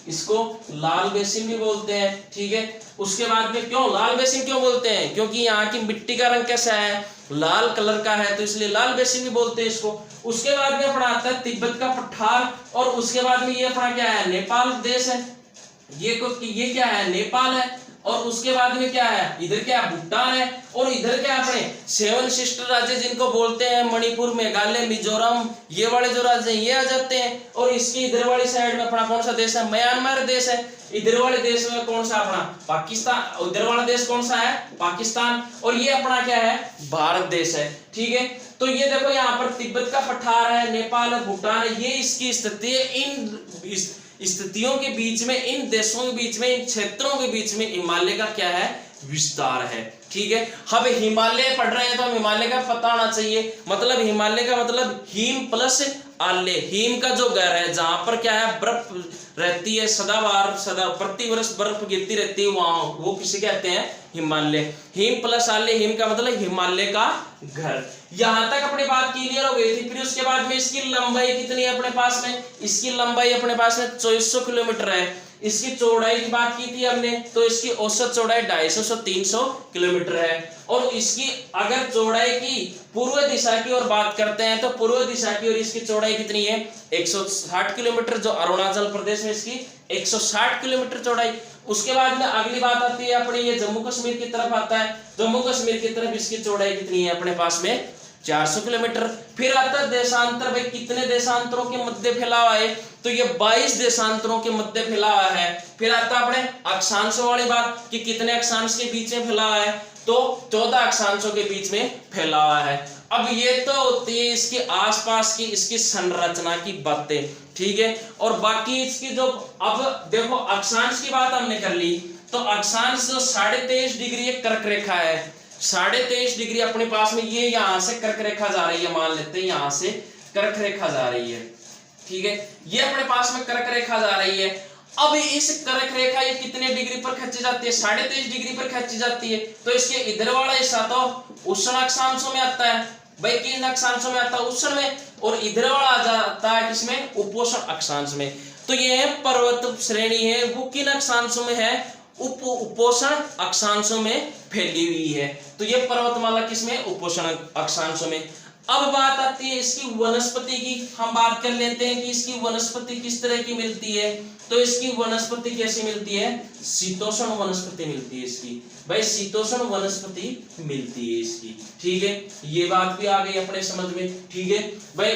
इसको लाल बेसिन भी बोलते हैं, ठीक है। उसके बाद में क्यों लाल बेसिन क्यों बोलते हैं, क्योंकि यहाँ की मिट्टी का रंग कैसा है, लाल कलर का है, तो इसलिए लाल बेसिन भी बोलते हैं इसको। उसके बाद में अपना आता है तिब्बत का पठार, और उसके बाद में ये अपना क्या है, नेपाल देश है, ये क्या है, नेपाल है। और उसके बाद में क्या है, इधर क्या भूटान है, और इधर क्या अपने 7 सिस्टर राज्य जिनको बोलते हैं मणिपुर, मेघालय, मिजोरम, ये वाले जो राज्य हैं ये आ जाते हैं। और इसकी इधर वाली साइड में अपना कौन सा देश है, म्यांमार देश है। इधर वाले देश में कौन सा अपना पाकिस्तान, इधर वाला देश कौन सा है, पाकिस्तान। और ये अपना क्या है, भारत देश है, ठीक है। तो ये देखो यहाँ पर तिब्बत का पठार है, नेपाल है, भूटान है, ये इसकी स्थिति है। इन स्थितियों के बीच में, इन देशों के बीच में, इन क्षेत्रों के बीच में हिमालय का क्या है, विस्तार है, ठीक है। अब हिमालय पढ़ रहे हैं तो हम हिमालय का पता होना चाहिए। मतलब हिमालय का मतलब हिम प्लस आल्य, हिम का जो घर है, जहां पर क्या है, बर्फ रहती है, सदाबहार, सदा प्रतिवर्ष बर्फ गिरती रहती है, वहां वो किसे कहते हैं, हिमालय। हिम प्लस आल्य, हिम का मतलब हिमालय का घर। यहां तक अपनी बात क्लियर हो गई थी। फिर उसके बाद में इसकी लंबाई कितनी है अपने पास में, इसकी लंबाई अपने पास में 2400 किलोमीटर है। इसकी चौड़ाई की बात की थी हमने, तो इसकी औसत चौड़ाई 250 से 300 किलोमीटर है। और इसकी अगर चौड़ाई की पूर्व दिशा की ओर बात करते हैं, तो पूर्व दिशा की ओर इसकी चौड़ाई कितनी है, 160 किलोमीटर, जो अरुणाचल प्रदेश में इसकी 160 किलोमीटर चौड़ाई। उसके बाद में अगली बात आती है अपनी, ये जम्मू कश्मीर की तरफ आता है, जम्मू कश्मीर की तरफ इसकी चौड़ाई कितनी है अपने पास में, 400 किलोमीटर। फिर आता है देशांतर, भाई कितने देशांतरों के मध्य फैला हुआ है, तो ये 22 देशांतरों के मध्य फैला हुआ है। फिर आता है अपने अक्षांशों वाली बात, कि कितने अक्षांश के बीच में फैला हुआ है, तो 14 अक्षांशों के बीच में फैला हुआ है। अब ये तो होती है इसके आसपास की, इसकी संरचना की बातें, ठीक है। और बाकी इसकी जो, अब देखो अक्षांश की बात हमने कर ली, तो अक्षांश जो 23.5 डिग्री कर्क रेखा है, 23.5 डिग्री अपने पास में, ये यहां से कर्क रेखा जा रही है, मान लेते हैं यहां से कर्क रेखा जा रही है, ठीक है। ये अपने पास में कर्क रेखा जा रही है। अब इस कर्क रेखा ये कितने डिग्री पर खींची जाती है, 23.5 डिग्री पर खींची जाती है। तो इसके इधर वाला हिस्सा तो उष्ण अक्षांशों में आता है, भाई किन अक्षांशों में आता है, उष्ण में। और इधर वाला आ जाता है किसमें, उपोष्ण अक्षांश में। तो ये पर्वत श्रेणी है, वो किन अक्षांशों में है, उपोष्ण अक्षांशों में फैली हुई है। तो ये पर्वतमाला किसमें, उपोष्ण अक्षांशों में। अब बात आती है इसकी वनस्पति की, हम बात कर लेते हैं कि इसकी वनस्पति किस तरह की मिलती है। तो इसकी वनस्पति कैसी मिलती है, शीतोष्ण वनस्पति मिलती है इसकी, भाई शीतोष्ण वनस्पति मिलती है इसकी, ठीक है। ये बात भी आ गई अपने समझ में, ठीक है भाई।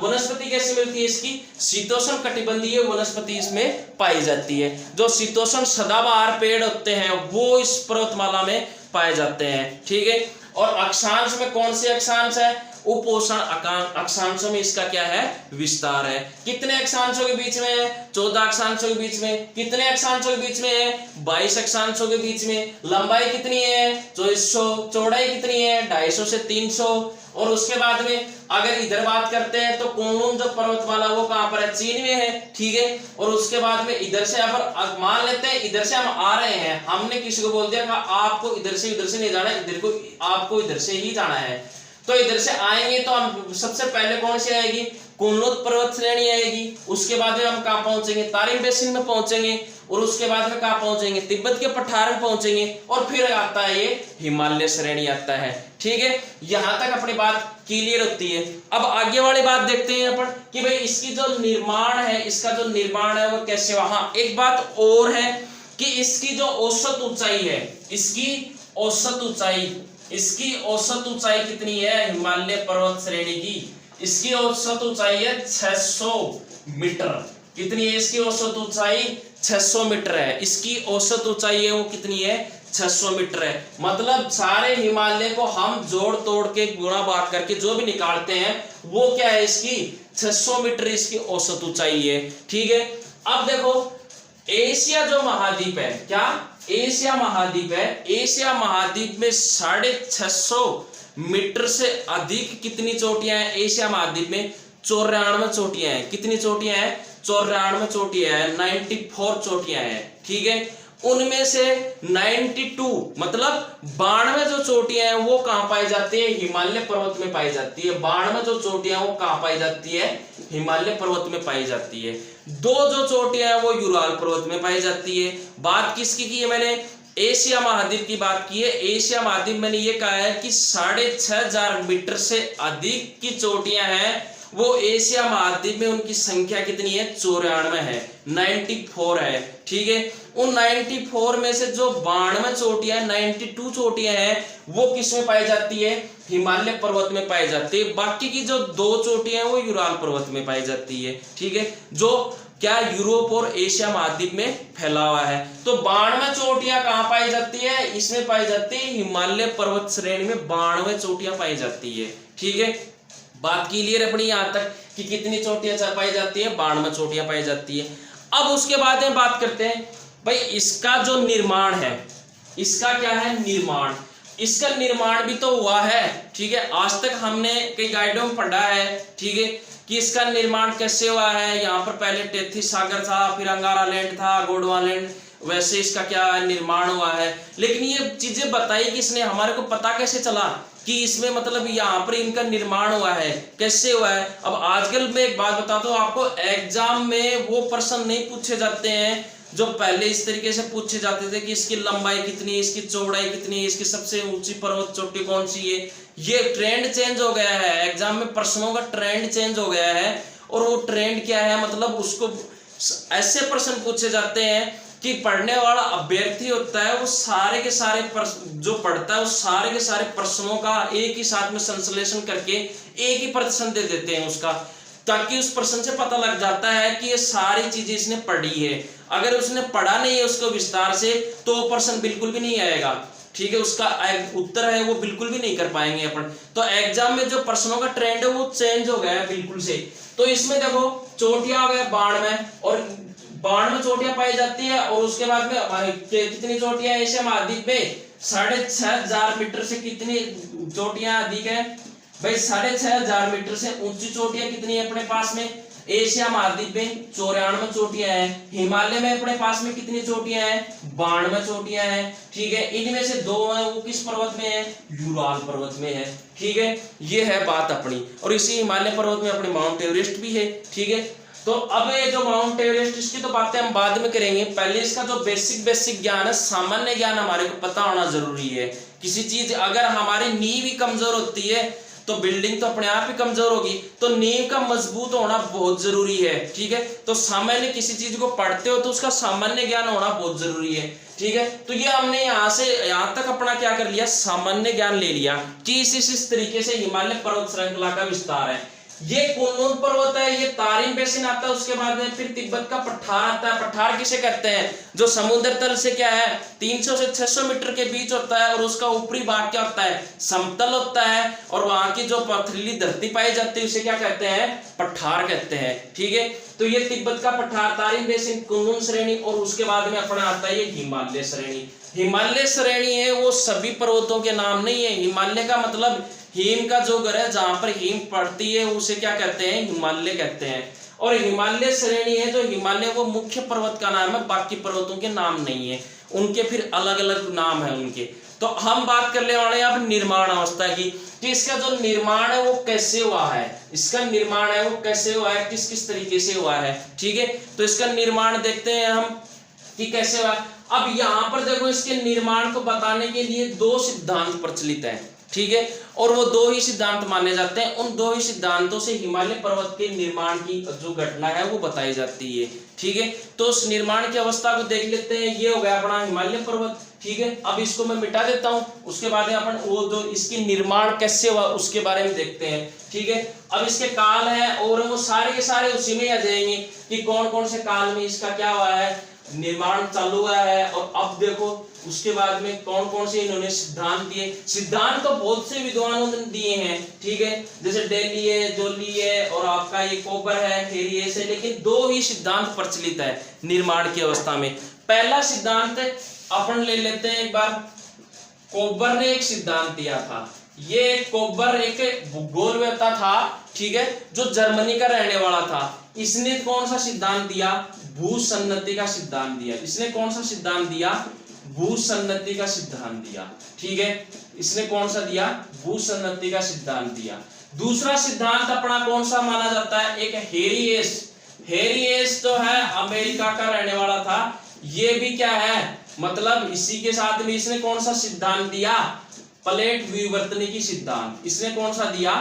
वनस्पति कैसी मिलती है इसकी, शीतोष्ण कटिबंधीय वनस्पति इसमें पाई जाती है। जो शीतोष्ण सदाबहार पेड़ होते हैं वो इस पर्वतमाला में पाए जाते हैं, ठीक है। और अक्षांश में कौन से अक्षांश है, उपोष्ण अक्षांशों में इसका क्या है, विस्तार है। कितने अक्षांशों के बीच में है, 14 अक्षांशों के बीच में। कितने अक्षांशों के बीच में है, 22 अक्षांशों के बीच में। लंबाई कितनी है, 2400, चौड़ाई कितनी है, 250 से 300। और उसके बाद में अगर इधर बात करते हैं तो कुनलुन जो पर्वतमाला वो कहां पर है, चीन में है, ठीक है। और उसके बाद में इधर से अगर मान लेते हैं इधर से हम आ रहे हैं, हमने किसी को बोल दिया कि आपको इधर से नहीं जाना, इधर को आपको इधर से ही जाना है। तो इधर से आएंगे तो हम सबसे पहले कौन सी आएगी, कुनलुन पर्वत श्रेणी आएगी। उसके बाद में हम कहां पहुंचेंगे, तारिम बेसिन में पहुंचेंगे। और उसके बाद में कहां पहुंचेंगे, तिब्बत के पठार में पहुंचेंगे। और फिर आता है ये हिमालय श्रेणी आता है, ठीक है। यहां तक अपनी बात क्लियर होती है। अब आगे वाली बात देखते हैं अपन कि भाई इसकी जो निर्माण है, इसका जो निर्माण है वो कैसे। वहां एक बात और है कि इसकी जो औसत ऊंचाई है, इसकी औसत ऊंचाई कितनी है हिमालय पर्वत श्रेणी की, इसकी औसत ऊंचाई है 600 मीटर। कितनी है इसकी औसत ऊंचाई, 600 मीटर है। इसकी औसत ऊंचाई है वो कितनी है, 600 मीटर है। मतलब सारे हिमालय को हम जोड़ तोड़ के गुणा भाग करके जो भी निकालते हैं वो क्या है, इसकी 600 मीटर इसकी औसत ऊंचाई है, ठीक है। अब देखो एशिया जो महाद्वीप है, क्या एशिया महाद्वीप है, एशिया महाद्वीप में 650 मीटर से अधिक कितनी चोटियां हैं एशिया महाद्वीप में, 94 चोटियां हैं। कितनी चोटियां हैं? 94 चोटियां हैं, 94 चोटियां हैं, ठीक है। उनमें से 92 मतलब 92 जो चोटियां हैं वो कहां पाई जाती है? हिमालय पर्वत में पाई जाती है। 92 जो चोटियां हैं वो कहां पाई जाती है? हिमालय पर्वत में पाई जाती है। 2 जो चोटियां हैं वो यूराल पर्वत में पाई जाती है। बात किसकी की है मैंने? एशिया महाद्वीप की बात की है। एशिया महाद्वीप मैंने ये कहा है कि 6500 मीटर से अधिक की चोटियां हैं वो एशिया महाद्वीप में, उनकी संख्या कितनी है? 94 है, 94 है, ठीक है। उन 94 में से जो 92 चोटियां, 92 चोटियां हैं वो किस में पाई जाती है? हिमालय पर्वत में पाई जाती है। बाकी की जो 2 चोटियां हैं वो यूराल पर्वत में पाई जाती है, ठीक है, जो क्या यूरोप और एशिया महाद्वीप में फैला हुआ है। तो 92 चोटियां कहां पाई जाती है? इसमें पाई जाती है हिमालय पर्वत श्रेणी में 92 चोटियां पाई जाती है, ठीक है। बात क्लियर है अपनी यहां तक कि कितनी चोटियां पाई जाती है? 92 चोटियां पाई जाती है। अब उसके बाद में बात करते हैं भाई इसका जो निर्माण है, इसका क्या है? निर्माण। इसका निर्माण भी तो हुआ है, ठीक है। आज तक हमने कई गाइडों में पढ़ा है, ठीक है, कि इसका निर्माण कैसे हुआ है। यहाँ पर पहले टेथी सागर था, फिर अंगारा लैंड था, गोंडवाना लैंड, वैसे इसका क्या निर्माण हुआ है। लेकिन ये चीजें बताई किसने? हमारे को पता कैसे चला कि इसमें मतलब यहाँ पर इनका निर्माण हुआ है, कैसे हुआ है। अब आजकल मैं एक बात बताता हूँ आपको, एग्जाम में वो प्रश्न नहीं पूछे जाते हैं जो पहले इस तरीके से पूछे जाते थे कि इसकी लंबाई कितनी है, इसकी चौड़ाई कितनी है, इसकी सबसे ऊंची पर्वत चोटी कौन सी है। ये ट्रेंड चेंज हो गया है, एग्जाम में प्रश्नों का ट्रेंड चेंज हो गया है। और वो ट्रेंड क्या है? मतलब उसको ऐसे प्रश्न पूछे जाते हैं कि पढ़ने वाला अभ्यर्थी होता है वो सारे के सारे जो पढ़ता है वो सारे के सारे प्रश्नों का एक ही साथ में संश्लेषण करके एक ही प्रश्न दे देते हैं उसका, ताकि उस प्रश्न से पता लग जाता है कि ये सारी चीजें इसने पढ़ी है। अगर उसने पढ़ा नहीं है उसको विस्तार से तो वो प्रश्न बिल्कुल भी नहीं आएगा, ठीक है, उसका उत्तर है वो बिल्कुल भी नहीं कर पाएंगे अपन। तो एग्जाम में जो प्रश्नों का ट्रेंड है वो चेंज हो गया है बिल्कुल से। तो इसमें देखो चोटियां हो गया 92 और 92 चोटियां पाई जाती है। और उसके बाद में कितनी चोटियां एशिया महाद्वीप में? 6500 मीटर से कितनी चोटियां अधिक है भाई? 6500 मीटर से ऊंची चोटियां कितनी है अपने पास में? एशिया महाद्वीप में 94 चोटियां हैं। हिमालय में अपने पास में कितनी चोटियां हैं? 92 चोटियां हैं, ठीक है। इनमें से 2 हैं वो किस पर्वत में है? यूराल पर्वत में है, ठीक है। ये है बात अपनी। और इसी हिमालय पर्वत में अपने माउंट एवरेस्ट भी है, ठीक है। तो अब ये जो माउंट एवरेस्ट, इसकी तो बातें हम बाद में करेंगे। पहले इसका जो बेसिक ज्ञान है, सामान्य ज्ञान हमारे को पता होना जरूरी है। किसी चीज अगर हमारी नींव ही कमजोर होती है तो बिल्डिंग तो अपने आप ही कमजोर होगी। तो नींव का मजबूत होना बहुत जरूरी है, ठीक है। तो सामान्य किसी चीज को पढ़ते हो तो उसका सामान्य ज्ञान होना बहुत जरूरी है, ठीक है। तो ये हमने यहाँ से यहाँ तक अपना क्या कर लिया? सामान्य ज्ञान ले लिया कि इस तरीके से हिमालय पर्वत श्रृंखला का विस्तार है। ये कुनलुन पर्वत है, ये तारिम बेसिन आता है, उसके बाद में फिर तिब्बत का पठार आता है। पठार किसे कहते हैं? जो समुद्र तल से क्या है 300 से 600 मीटर के बीच होता है और उसका ऊपरी भाग क्या होता है? समतल होता है। और वहां की जो पथरीली धरती पाई जाती है उसे क्या कहते हैं? पठार कहते हैं, ठीक है। तो ये तिब्बत का पठार, तारिम बेसिन, कुनलुन श्रेणी, और उसके बाद में अपना आता है ये हिमालय श्रेणी। हिमालय श्रेणी है वो सभी पर्वतों के नाम नहीं है। हिमालय का मतलब हिम का जो घर है, जहां पर हिम पड़ती है उसे क्या कहते हैं? हिमालय कहते हैं। और हिमालय श्रेणी है जो हिमालय वो मुख्य पर्वत का नाम है, बाकी पर्वतों के नाम नहीं है, उनके फिर अलग अलग नाम है उनके। तो हम बात करने वाले हैं अब निर्माण अवस्था की कि इसका जो निर्माण है वो कैसे हुआ है, इसका निर्माण है वो कैसे हुआ है, किस किस तरीके से हुआ है, ठीक है। तो इसका निर्माण देखते हैं हम कि कैसे हुआ। अब यहाँ पर देखो इसके निर्माण को बताने के लिए 2 सिद्धांत प्रचलित हैं, ठीक है। और वो 2 ही सिद्धांत माने जाते हैं। उन 2 ही सिद्धांतों से हिमालय पर्वत के निर्माण की जो घटना है वो बताई जाती है, ठीक है। तो उस निर्माण की अवस्था को देख लेते हैं। ये हो गया अपना हिमालय पर्वत, ठीक है। अब इसको मैं मिटा देता हूं, उसके बाद अपन वो जो इसकी निर्माण कैसे हुआ उसके बारे में देखते हैं, ठीक है। अब इसके काल है और वो सारे के सारे उसी में आ जाएंगे कि कौन कौन से काल में इसका क्या हुआ है, निर्माण चालू हुआ है। और अब देखो उसके बाद में कौन कौन से इन्होंने सिद्धांत दिए। सिद्धांत तो बहुत से विद्वानों ने दिए हैं, ठीक है, जैसे डेली है, जोली है और आपका ये कोबर है, हेरियस है। लेकिन 2 ही सिद्धांत प्रचलित है निर्माण की अवस्था में। पहला सिद्धांत अपन ले लेते हैं एक बार। कोबर ने एक सिद्धांत दिया था, ये एक कोबर एक गोलवेता था, ठीक है, जो जर्मनी का रहने वाला था। इसने कौन सा सिद्धांत दिया? भूसन्नति का सिद्धांत दिया। इसने कौन सा सिद्धांत दिया? भूसन्नति का सिद्धांत दिया, ठीक है। इसने कौन सा दिया? भूसन्नति का सिद्धांत दिया। दूसरा सिद्धांत अपना कौन सा माना जाता है? एक हेरियस। हेरियस तो है अमेरिका का रहने वाला था। ये भी क्या है, मतलब इसी के साथ में इसने कौन सा सिद्धांत दिया? प्लेट विवर्तनिकी सिद्धांत। इसने कौन सा दिया?